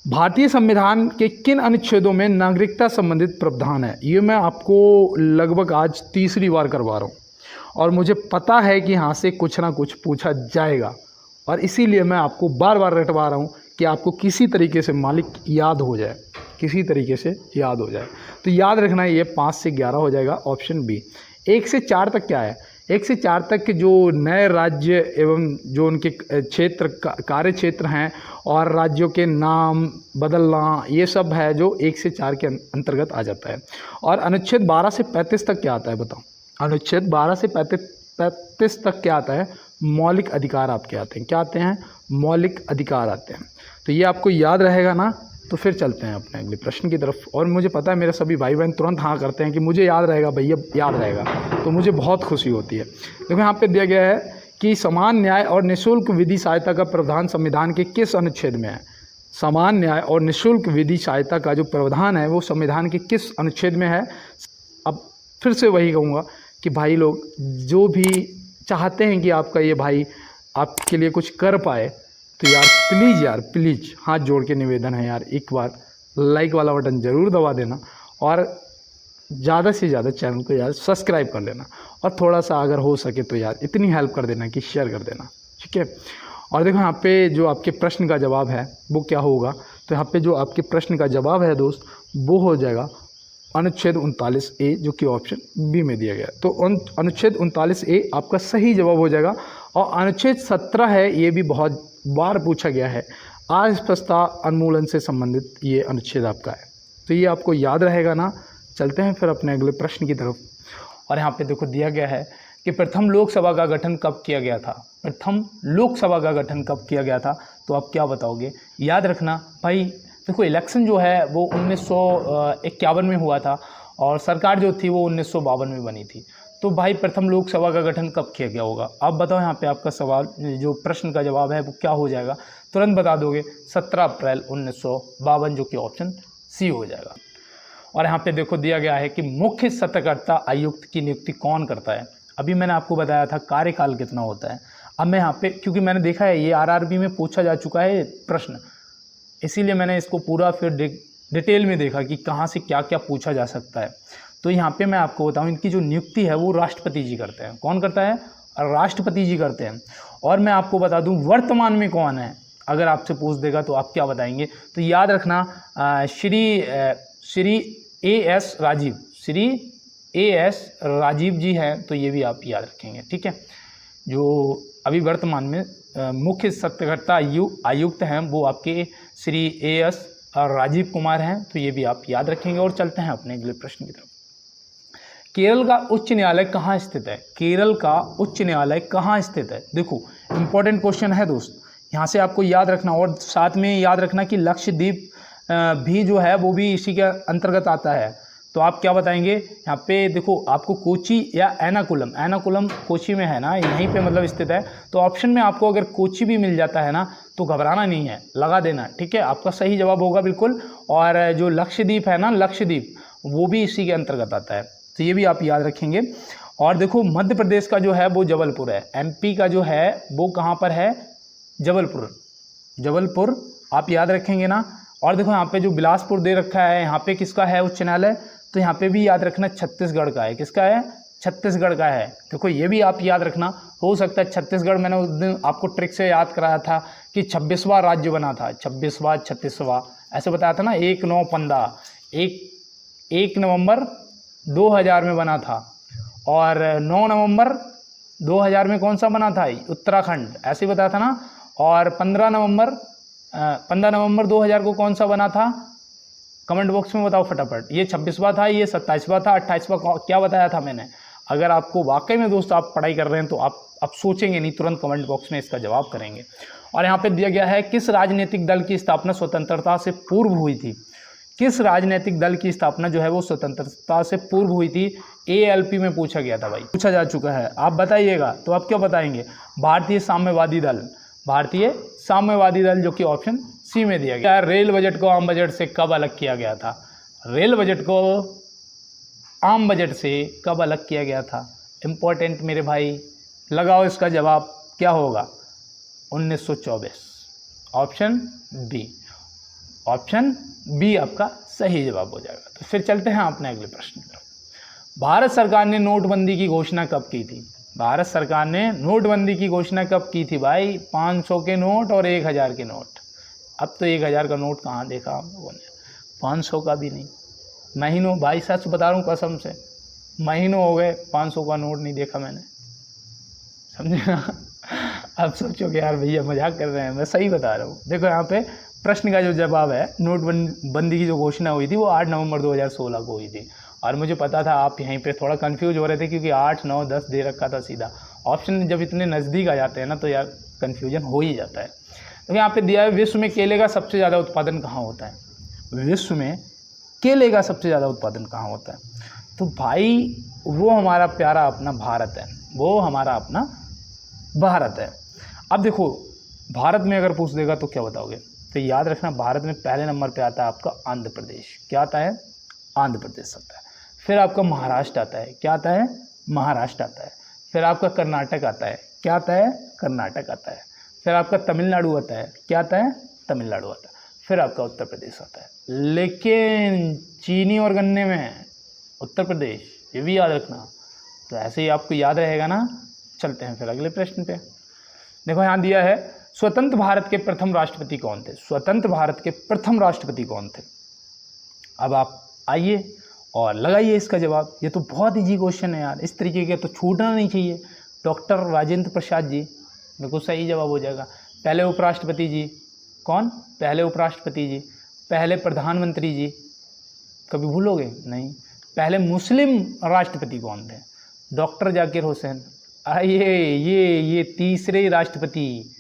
भारतीय संविधान के किन अनुच्छेदों में नागरिकता संबंधित प्रावधान है, ये मैं आपको लगभग आज तीसरी बार करवा रहा हूँ और मुझे पता है कि यहाँ से कुछ ना कुछ पूछा जाएगा, और इसीलिए मैं आपको बार बार रटवा रहा हूँ कि आपको किसी तरीके से मालिक याद हो जाए, किसी तरीके से याद हो जाए। तो याद रखना है, ये 5 से 11 हो जाएगा, ऑप्शन बी। 1 से 4 तक क्या है, 1 से 4 तक के जो नए राज्य एवं जो उनके क्षेत्र कार्य क्षेत्र हैं और राज्यों के नाम बदलना, ये सब है जो 1 से 4 के अंतर्गत आ जाता है। और अनुच्छेद 12 से 35 तक क्या आता है बताओ, अनुच्छेद 12 से 35 तक क्या आता है, मौलिक अधिकार आपके आते हैं, क्या आते हैं, मौलिक अधिकार आते हैं। तो ये आपको याद रहेगा ना। तो फिर चलते हैं अपने अगले प्रश्न की तरफ। और मुझे पता है मेरे सभी भाई बहन तुरंत हाँ करते हैं कि मुझे याद रहेगा भैया, याद रहेगा, तो मुझे बहुत खुशी होती है। देखो यहाँ पे दिया गया है कि समान न्याय और निःशुल्क विधि सहायता का प्रावधान संविधान के किस अनुच्छेद में है। समान न्याय और निःशुल्क विधि सहायता का जो प्रावधान है वो संविधान के किस अनुच्छेद में है। अब फिर से वही कहूँगा कि भाई लोग जो भी चाहते हैं कि आपका ये भाई आपके लिए कुछ कर पाए, तो यार प्लीज़ हाथ जोड़ के निवेदन है यार, एक बार लाइक वाला बटन ज़रूर दबा देना और ज़्यादा से ज़्यादा चैनल को यार सब्सक्राइब कर लेना, और थोड़ा सा अगर हो सके तो यार इतनी हेल्प कर देना कि शेयर कर देना, ठीक है। और देखो यहाँ पे जो आपके प्रश्न का जवाब है वो क्या होगा, तो यहाँ पे जो आपके प्रश्न का जवाब है दोस्त वो हो जाएगा अनुच्छेद 39A, जो कि ऑप्शन बी में दिया गया। तो अनुच्छेद 39A आपका सही जवाब हो जाएगा। और अनुच्छेद 17 है, ये भी बहुत बार पूछा गया है, अस्पृश्यता उन्मूलन से संबंधित ये अनुच्छेद आपका है, तो ये आपको याद रहेगा ना। चलते हैं फिर अपने अगले प्रश्न की तरफ। और यहाँ पे देखो दिया गया है कि प्रथम लोकसभा का गठन कब किया गया था। प्रथम लोकसभा का गठन कब किया गया था, तो आप क्या बताओगे। याद रखना भाई, देखो इलेक्शन जो है वो 1951 में हुआ था और सरकार जो थी वो 1952 में बनी थी। तो भाई प्रथम लोकसभा का गठन कब किया गया होगा। आप बताओ, यहाँ पे आपका सवाल जो प्रश्न का जवाब है वो क्या हो जाएगा, तुरंत बता दोगे। 17 अप्रैल 1952, जो कि ऑप्शन सी हो जाएगा। और यहाँ पे देखो दिया गया है कि मुख्य सतर्कता आयुक्त की नियुक्ति कौन करता है। अभी मैंने आपको बताया था कार्यकाल कितना होता है। अब मैं यहाँ पे, क्योंकि मैंने देखा है ये आरआरबी में पूछा जा चुका है प्रश्न, इसीलिए मैंने इसको पूरा फिर डिटेल में देखा कि कहाँ से क्या क्या पूछा जा सकता है। तो यहाँ पे मैं आपको बताऊँ, इनकी जो नियुक्ति है वो राष्ट्रपति जी करते हैं। कौन करता है, राष्ट्रपति जी करते हैं। और मैं आपको बता दूँ वर्तमान में कौन है, अगर आपसे पूछ देगा तो आप क्या बताएंगे। तो याद रखना श्री A.S. राजीव, श्री A.S. राजीव जी हैं, तो ये भी आप याद रखेंगे, ठीक है। जो अभी वर्तमान में मुख्य सतर्कता आयुक्त हैं वो आपके श्री A.S. राजीव कुमार हैं, तो ये भी आप याद रखेंगे। और चलते हैं अपने अगले प्रश्न की तरफ। केरल का उच्च न्यायालय कहाँ स्थित है। केरल का उच्च न्यायालय कहाँ स्थित है। देखो इंपॉर्टेंट क्वेश्चन है दोस्त, यहाँ से आपको याद रखना। और साथ में याद रखना कि लक्षद्वीप भी जो है वो भी इसी के अंतर्गत आता है। तो आप क्या बताएंगे। यहाँ पे देखो आपको कोची या एर्नाकुलम कोची में है ना, यहीं पे मतलब स्थित है। तो ऑप्शन में आपको अगर कोची भी मिल जाता है ना तो घबराना नहीं है, लगा देना, ठीक है। आपका सही जवाब होगा बिल्कुल। और जो लक्षद्वीप है ना, लक्षद्वीप वो भी इसी के अंतर्गत आता है, तो ये भी आप याद रखेंगे। और देखो मध्य प्रदेश का जो है वो जबलपुर है। एमपी का जो है वो कहाँ पर है, जबलपुर आप याद रखेंगे ना। और देखो यहाँ पे जो बिलासपुर दे रखा है, यहाँ पे किसका है उच्च न्यायालय, तो यहाँ पे भी याद रखना छत्तीसगढ़ का है। किसका है, छत्तीसगढ़ का है। देखो ये भी आप याद रखना, हो सकता है छत्तीसगढ़, मैंने उस दिन आपको ट्रिक से याद कराया था कि 26वां राज्य बना था, 36वां ऐसे बताया था ना। 1 नवंबर 2000 में बना था, और 9 नवंबर 2000 में कौन सा बना था, उत्तराखंड, ऐसे बताया था ना। और 15 नवंबर 2000 को कौन सा बना था, कमेंट बॉक्स में बताओ फटाफट। ये 26वां था, ये 27वां था, 28वां क्या बताया था मैंने। अगर आपको वाकई में दोस्त आप पढ़ाई कर रहे हैं तो आप सोचेंगे नहीं, तुरंत कमेंट बॉक्स में इसका जवाब करेंगे। और यहाँ पे दिया गया है किस राजनीतिक दल की स्थापना स्वतंत्रता से पूर्व हुई थी। किस राजनीतिक दल की स्थापना जो है वो स्वतंत्रता से पूर्व हुई थी। ALP में पूछा गया था भाई, पूछा जा चुका है, आप बताइएगा। तो आप क्या बताएंगे, भारतीय साम्यवादी दल, जो कि ऑप्शन सी में दिया गया। रेल बजट को आम बजट से कब अलग किया गया था। रेल बजट को आम बजट से कब अलग किया गया था, इंपॉर्टेंट मेरे भाई, लगाओ इसका जवाब क्या होगा, 1924, ऑप्शन बी आपका सही जवाब हो जाएगा। तो फिर चलते हैं अपने अगले प्रश्न की तरफ। भारत सरकार ने नोटबंदी की घोषणा कब की थी। भारत सरकार ने नोटबंदी की घोषणा कब की थी भाई, 500 के नोट और 1000 के नोट। अब तो 1000 का नोट कहाँ देखा हम लोगों ने, 500 का भी नहीं। महीनों, भाई सच बता रहा हूँ कसम से, महीनों हो गए 500 का नोट नहीं देखा मैंने, समझे ना। अब सोचो कि यार भैया मजाक कर रहे हैं, मैं सही बता रहा हूँ। देखो यहाँ पे प्रश्न का जो जवाब है, नोटबंदी की जो घोषणा हुई थी वो 8 नवंबर 2016 को हुई थी। और मुझे पता था आप यहीं पे थोड़ा कंफ्यूज हो रहे थे, क्योंकि 8, 9, 10 दे रखा था सीधा। ऑप्शन जब इतने नज़दीक आ जाते हैं ना तो यार कन्फ्यूजन हो ही जाता है। तो यहाँ पे दिया है विश्व में केले का सबसे ज़्यादा उत्पादन कहाँ होता है। विश्व में केले का सबसे ज़्यादा उत्पादन कहाँ होता है, तो भाई वो हमारा प्यारा अपना भारत है, वो हमारा अपना भारत है। अब देखो भारत में अगर पूछ देगा तो क्या बताओगे, तो याद रखना भारत में पहले नंबर पे आता है आपका आंध्र प्रदेश। क्या आता है? आंध्र प्रदेश आता है। फिर आपका महाराष्ट्र आता है। क्या आता है? महाराष्ट्र आता है। फिर आपका कर्नाटक आता है। क्या आता है? कर्नाटक आता है। फिर आपका तमिलनाडु आता है। क्या आता है? तमिलनाडु आता है। फिर आपका उत्तर प्रदेश आता है। लेकिन चीनी और गन्ने में उत्तर प्रदेश, ये भी याद रखना। तो ऐसे ही आपको याद रहेगा ना। चलते हैं फिर अगले प्रश्न पे। देखो यहाँ दिया है स्वतंत्र भारत के प्रथम राष्ट्रपति कौन थे? स्वतंत्र भारत के प्रथम राष्ट्रपति कौन थे? अब आप आइए और लगाइए इसका जवाब। ये तो बहुत इजी क्वेश्चन है यार, इस तरीके के तो छूटना नहीं चाहिए। डॉक्टर राजेंद्र प्रसाद जी, बिल्कुल सही जवाब हो जाएगा। पहले उपराष्ट्रपति जी कौन? पहले उपराष्ट्रपति जी। पहले प्रधानमंत्री जी, कभी भूलोगे नहीं। पहले मुस्लिम राष्ट्रपति कौन थे? डॉक्टर जाकिर हुसैन। ये तीसरे राष्ट्रपति,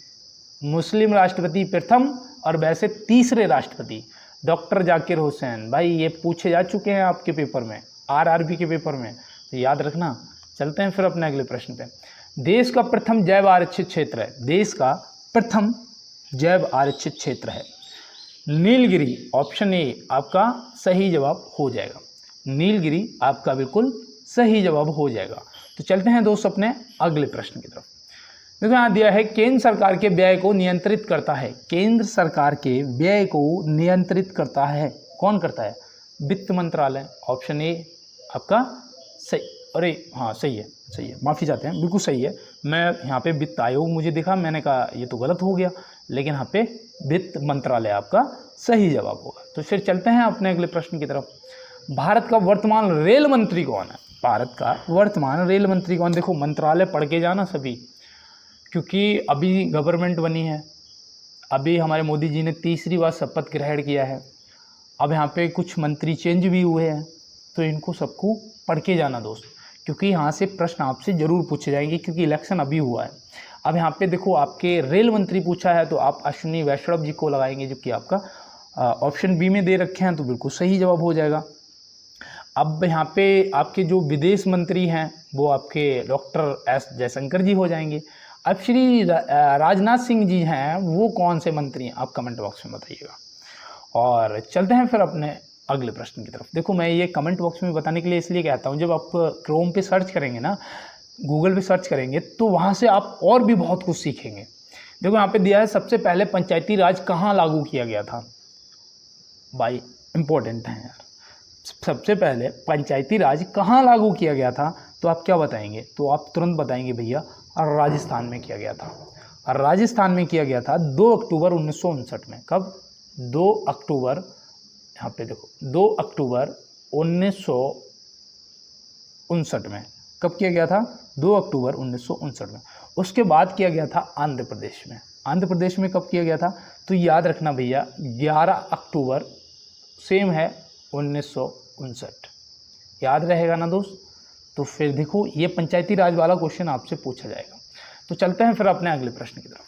मुस्लिम राष्ट्रपति प्रथम और वैसे तीसरे राष्ट्रपति डॉक्टर जाकिर हुसैन। भाई ये पूछे जा चुके हैं आपके पेपर में, आरआरबी के पेपर में, तो याद रखना। चलते हैं फिर अपने अगले प्रश्न पे। देश का प्रथम जैव आरक्षित क्षेत्र है, देश का प्रथम जैव आरक्षित क्षेत्र है नीलगिरी। ऑप्शन ए आपका सही जवाब हो जाएगा। नीलगिरी आपका बिल्कुल सही जवाब हो जाएगा। तो चलते हैं दोस्त अपने अगले प्रश्न की तरफ। देखो यहाँ दिया है केंद्र सरकार के व्यय को नियंत्रित करता है। केंद्र सरकार के व्यय को नियंत्रित करता है, कौन करता है? वित्त मंत्रालय। ऑप्शन ए आपका सही, अरे हाँ सही है, सही है, माफ़ी चाहते हैं, बिल्कुल सही है। मैं यहाँ पे वित्त आयोग मुझे दिखा, मैंने कहा ये तो गलत हो गया, लेकिन यहाँ पे वित्त मंत्रालय आपका सही जवाब होगा। तो फिर चलते हैं अपने अगले प्रश्न की तरफ। भारत का वर्तमान रेल मंत्री कौन है? भारत का वर्तमान रेल मंत्री कौन? देखो मंत्रालय पढ़ के जाना सभी, क्योंकि अभी गवर्नमेंट बनी है, अभी हमारे मोदी जी ने तीसरी बार शपथ ग्रहण किया है। अब यहाँ पे कुछ मंत्री चेंज भी हुए हैं, तो इनको सबको पढ़ के जाना दोस्त, क्योंकि यहाँ से प्रश्न आपसे ज़रूर पूछे जाएंगे, क्योंकि इलेक्शन अभी हुआ है। अब यहाँ पे देखो आपके रेल मंत्री पूछा है, तो आप अश्विनी वैष्णव जी को लगाएंगे, जो कि आपका ऑप्शन बी में दे रखे हैं, तो बिल्कुल सही जवाब हो जाएगा। अब यहाँ पे आपके जो विदेश मंत्री हैं वो आपके डॉक्टर एस जयशंकर जी हो जाएंगे। अब श्री राजनाथ सिंह जी हैं, वो कौन से मंत्री हैं? आप कमेंट बॉक्स में बताइएगा। और चलते हैं फिर अपने अगले प्रश्न की तरफ। देखो मैं ये कमेंट बॉक्स में बताने के लिए इसलिए कहता हूँ, जब आप क्रोम पे सर्च करेंगे ना, गूगल पे सर्च करेंगे, तो वहाँ से आप और भी बहुत कुछ सीखेंगे। देखो यहाँ पे दिया है सबसे पहले पंचायती राज कहाँ लागू किया गया था। भाई इंपॉर्टेंट है यार, सबसे पहले पंचायती राज कहाँ लागू किया गया था, तो आप क्या बताएंगे? तो आप तुरंत बताएंगे भैया राजस्थान में किया गया था। राजस्थान में किया गया था 2 अक्टूबर 1959 में। कब? 2 अक्टूबर, यहाँ पे देखो 2 अक्टूबर 1959 में। कब किया गया था? 2 अक्टूबर 1959 में। उसके बाद किया गया था आंध्र प्रदेश में। आंध्र प्रदेश में कब किया गया था? तो याद रखना भैया 11 अक्टूबर, सेम है 1959। याद रहेगा ना दोस्त? तो फिर देखो ये पंचायती राज वाला क्वेश्चन आपसे पूछा जाएगा। तो चलते हैं फिर अपने अगले प्रश्न की तरफ।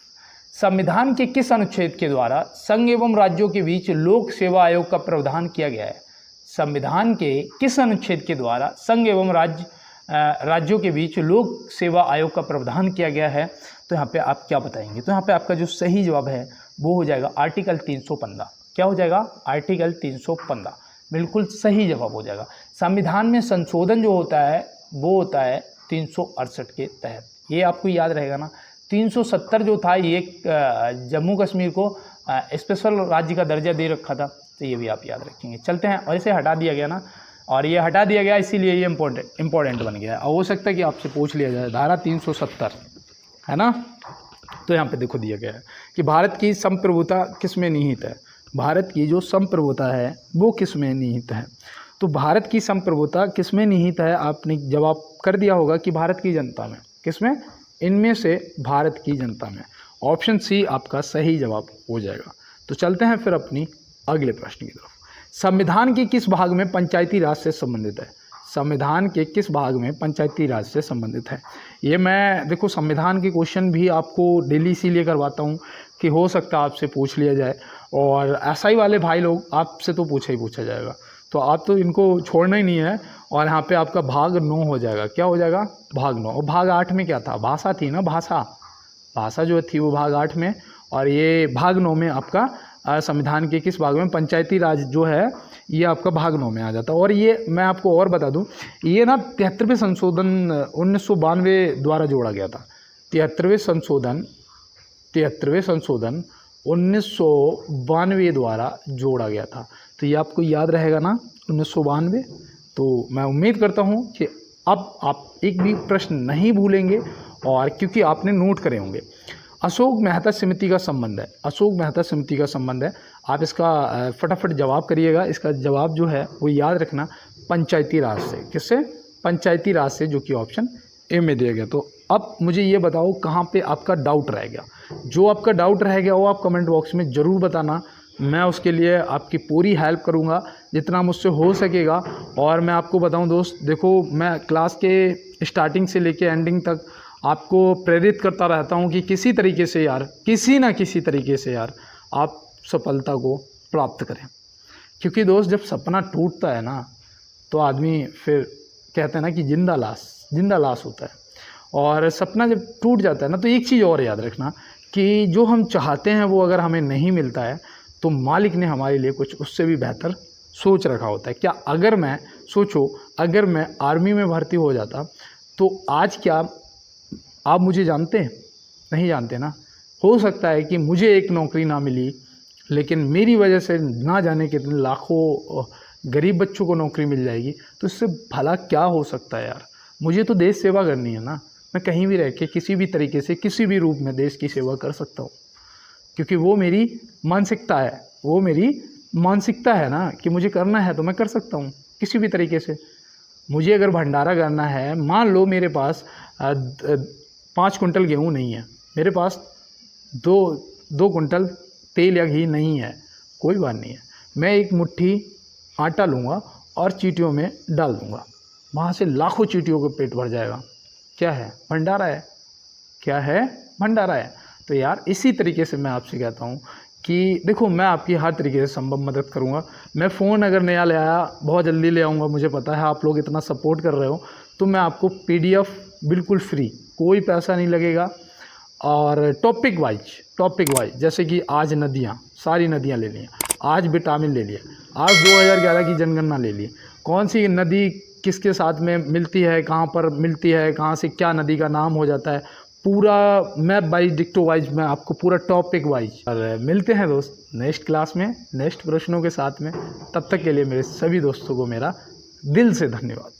संविधान के किस अनुच्छेद के द्वारा संघ एवं राज्यों के बीच लोक सेवा आयोग का प्रावधान किया गया है? संविधान के किस अनुच्छेद के द्वारा संघ एवं राज्यों के बीच लोक सेवा आयोग का प्रावधान किया गया है? तो यहाँ पे आप क्या बताएंगे? तो यहाँ पे आपका जो सही जवाब है वो हो जाएगा आर्टिकल 315। क्या हो जाएगा? आर्टिकल 315 बिल्कुल सही जवाब हो जाएगा। संविधान में संशोधन जो होता है वो होता है 368 के तहत। ये आपको याद रहेगा ना। 370 जो था ये जम्मू कश्मीर को स्पेशल राज्य का दर्जा दे रखा था, तो ये भी आप याद रखेंगे। चलते हैं, और इसे हटा दिया गया ना, और ये हटा दिया गया इसीलिए ये इम्पोर्टेंट बन गया है। और हो सकता है कि आपसे पूछ लिया जाए धारा 370 है ना। तो यहाँ पे देखो दिया गया है कि भारत की संप्रभुता किस में निहित है। भारत की जो संप्रभुता है वो किस में निहित है? तो भारत की संप्रभुता किस में निहित है? आपने जवाब कर दिया होगा कि भारत की जनता में। किस में? इनमें से भारत की जनता में। ऑप्शन सी आपका सही जवाब हो जाएगा। तो चलते हैं फिर अपनी अगले प्रश्न की तरफ। संविधान के किस भाग में पंचायती राज से संबंधित है? संविधान के किस भाग में पंचायती राज से संबंधित है? ये मैं देखो संविधान के क्वेश्चन भी आपको डेली इसीलिए करवाता हूँ कि हो सकता है आपसे पूछ लिया जाए, और एसआई वाले भाई लोग आपसे तो पूछा ही पूछा जाएगा, तो आप तो इनको छोड़ना ही नहीं है। और यहाँ पे आपका भाग 9 हो जाएगा। क्या हो जाएगा? भाग 9। और भाग 8 में क्या था? भाषा थी ना, भाषा। भाषा जो थी वो भाग 8 में, और ये भाग 9 में आपका संविधान के किस भाग में, पंचायती राज जो है ये आपका भाग 9 में आ जाता है। और ये मैं आपको और बता दूं, ये ना 73वें संशोधन 1992 द्वारा जोड़ा गया था। 73वें संशोधन 1992 द्वारा जोड़ा गया था। तो ये आपको याद रहेगा ना 1992। तो मैं उम्मीद करता हूँ कि अब आप एक भी प्रश्न नहीं भूलेंगे, और क्योंकि आपने नोट करे होंगे। अशोक मेहता समिति का संबंध है, अशोक मेहता समिति का संबंध है। आप इसका फटाफट जवाब करिएगा। इसका जवाब जो है वो याद रखना, पंचायती राज से। किससे? पंचायती राज से, जो कि ऑप्शन ए में दिया गया। तो अब मुझे ये बताओ कहाँ पे आपका डाउट रह गया। जो आपका डाउट रह गया वो आप कमेंट बॉक्स में ज़रूर बताना। मैं उसके लिए आपकी पूरी हेल्प करूँगा जितना मुझसे हो सकेगा। और मैं आपको बताऊँ दोस्त, देखो मैं क्लास के स्टार्टिंग से लेके एंडिंग तक आपको प्रेरित करता रहता हूँ कि किसी तरीके से यार, किसी ना किसी तरीके से यार आप सफलता को प्राप्त करें। क्योंकि दोस्त जब सपना टूटता है ना तो आदमी फिर कहते हैं ना कि जिंदा लाश होता है। और सपना जब टूट जाता है ना तो एक चीज़ और याद रखना कि जो हम चाहते हैं वो अगर हमें नहीं मिलता है तो मालिक ने हमारे लिए कुछ उससे भी बेहतर सोच रखा होता है। क्या अगर मैं अगर मैं आर्मी में भर्ती हो जाता तो आज क्या आप मुझे जानते हैं? नहीं जानते ना। हो सकता है कि मुझे एक नौकरी ना मिली, लेकिन मेरी वजह से ना जाने कितने लाखों गरीब बच्चों को नौकरी मिल जाएगी। तो इससे भला क्या हो सकता है यार। मुझे तो देश सेवा करनी है ना। मैं कहीं भी रह के किसी भी तरीके से किसी भी रूप में देश की सेवा कर सकता हूँ, क्योंकि वो मेरी मानसिकता है ना कि मुझे करना है तो मैं कर सकता हूँ किसी भी तरीके से। मुझे अगर भंडारा करना है, मान लो मेरे पास 5 कुंटल गेहूँ नहीं है, मेरे पास 2 कुंटल तेल या घी नहीं है, कोई बात नहीं है, मैं एक मुट्ठी आटा लूँगा और चींटियों में डाल दूँगा, वहाँ से लाखों चींटियों का पेट भर जाएगा। क्या है? भंडारा है। क्या है? भंडारा है। तो यार इसी तरीके से मैं आपसे कहता हूँ कि देखो मैं आपकी हर तरीके से संभव मदद करूँगा। मैं फ़ोन अगर नया ले आया बहुत जल्दी ले आऊँगा, मुझे पता है आप लोग इतना सपोर्ट कर रहे हो, तो मैं आपको PDF बिल्कुल फ्री, कोई पैसा नहीं लगेगा। और टॉपिक वाइज जैसे कि आज नदियाँ, सारी नदियाँ ले ली, आज विटामिन ले लिया, आज 2011 की जनगणना ले ली, कौन सी नदी किसके साथ में मिलती है, कहाँ पर मिलती है, कहाँ से क्या नदी का नाम हो जाता है, पूरा मैप वाइज, डिक्टो वाइज मैं आपको पूरा टॉपिक वाइज। और मिलते हैं दोस्त नेक्स्ट क्लास में नेक्स्ट प्रश्नों के साथ में। तब तक के लिए मेरे सभी दोस्तों को मेरा दिल से धन्यवाद।